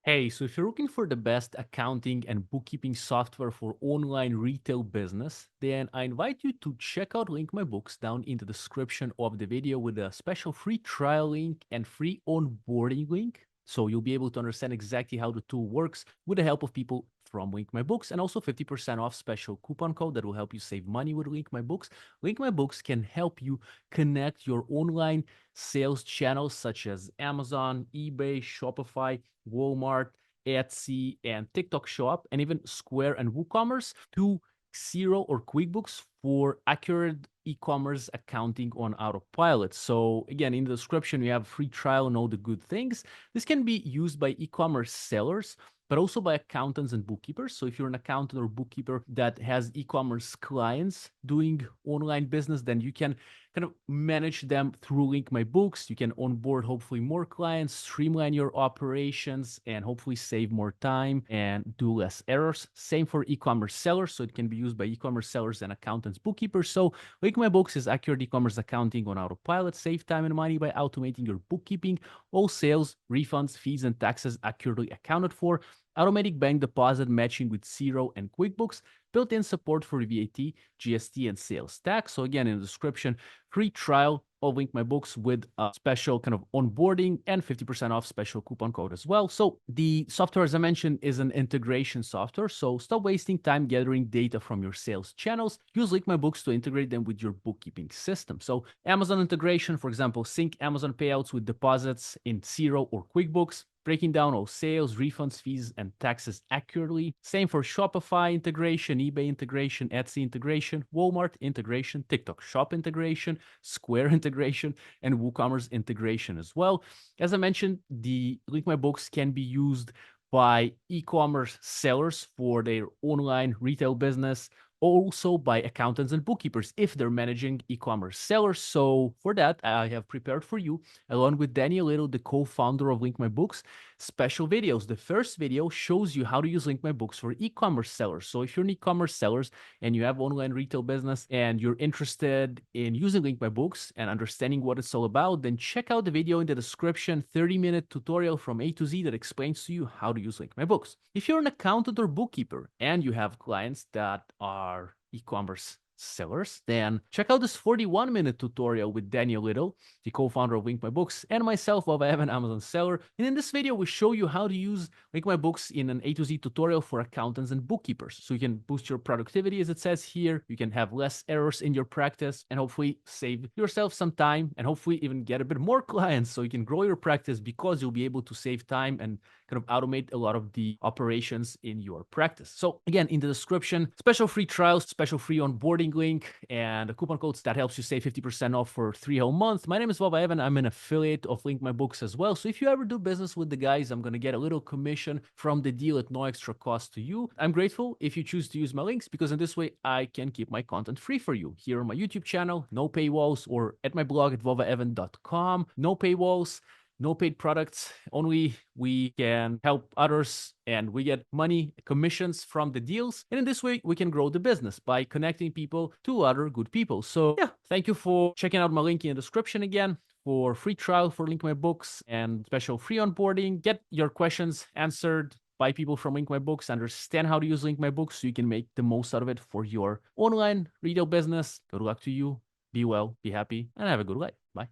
Hey, so if you're looking for the best accounting and bookkeeping software for online retail business, then I invite you to check out Link My Books down in the description of the video with a special free trial link and free onboarding link. So you'll be able to understand exactly how the tool works with the help of people from Link My Books, and also 50% off special coupon code that will help you save money with Link My Books. Link My Books can help you connect your online sales channels such as Amazon, eBay, Shopify, Walmart, Etsy, and TikTok Shop, and even Square and WooCommerce to Xero or QuickBooks for accurate e-commerce accounting on Autopilot. So again, in the description, we have free trial and all the good things. This can be used by e-commerce sellers, but also by accountants and bookkeepers. So if you're an accountant or bookkeeper that has e-commerce clients doing online business, then you can kind of manage them through Link My Books. You can onboard hopefully more clients, streamline your operations, and hopefully save more time and do less errors. Same for e-commerce sellers. So it can be used by e-commerce sellers and accountants, bookkeepers. So Link My Books is accurate e-commerce accounting on Autopilot. Save time and money by automating your bookkeeping. All sales, refunds, fees, and taxes accurately accounted for. Automatic bank deposit matching with Xero and QuickBooks, built-in support for VAT, GST, and sales tax. So again, in the description, free trial of Link My Books with a special kind of onboarding and 50% off special coupon code as well. So the software, as I mentioned, is an integration software. So stop wasting time gathering data from your sales channels. Use Link My Books to integrate them with your bookkeeping system. So Amazon integration, for example, sync Amazon payouts with deposits in Xero or QuickBooks, breaking down all sales, refunds, fees, and taxes accurately. Same for Shopify integration, eBay integration, Etsy integration, Walmart integration, TikTok Shop integration, Square integration, and WooCommerce integration as well. As I mentioned, the Link My Books can be used by e-commerce sellers for their online retail business, also by accountants and bookkeepers if they're managing e-commerce sellers. So for that, I have prepared for you, along with Daniel Little, the co-founder of Link My Books, special videos. The first video shows you how to use Link My Books for e-commerce sellers. So if you're an e-commerce seller and you have online retail business and you're interested in using Link My Books and understanding what it's all about, then check out the video in the description, 30-minute tutorial from A to Z that explains to you how to use Link My Books. If you're an accountant or bookkeeper and you have clients that are e-commerce sellers, then check out this 41-minute tutorial with Daniel Little, the co-founder of Link My Books, and myself, Bob. I have an Amazon seller. And in this video, we show you how to use Link My Books in an A to Z tutorial for accountants and bookkeepers. So you can boost your productivity, as it says here. You can have less errors in your practice and hopefully save yourself some time and hopefully even get a bit more clients so you can grow your practice because you'll be able to save time and kind of automate a lot of the operations in your practice. So again, in the description, special free trials, special free onboarding link, and a coupon codes that helps you save 50% off for 3 whole months. My name is Bob Evan. I'm an affiliate of Link My Books as well. So if you ever do business with the guys, I'm going to get a little commission from the deal at no extra cost to you. I'm grateful if you choose to use my links because in this way, I can keep my content free for you here on my YouTube channel, no paywalls, or at my blog at vovaevan.com, no paywalls, no paid products, only we can help others and we get money, commissions from the deals. And in this way, we can grow the business by connecting people to other good people. So yeah, thank you for checking out my link in the description again for free trial for Link My Books and special free onboarding. Get your questions answered by people from Link My Books, understand how to use Link My Books so you can make the most out of it for your online retail business. Good luck to you. Be well, be happy, and have a good life. Bye.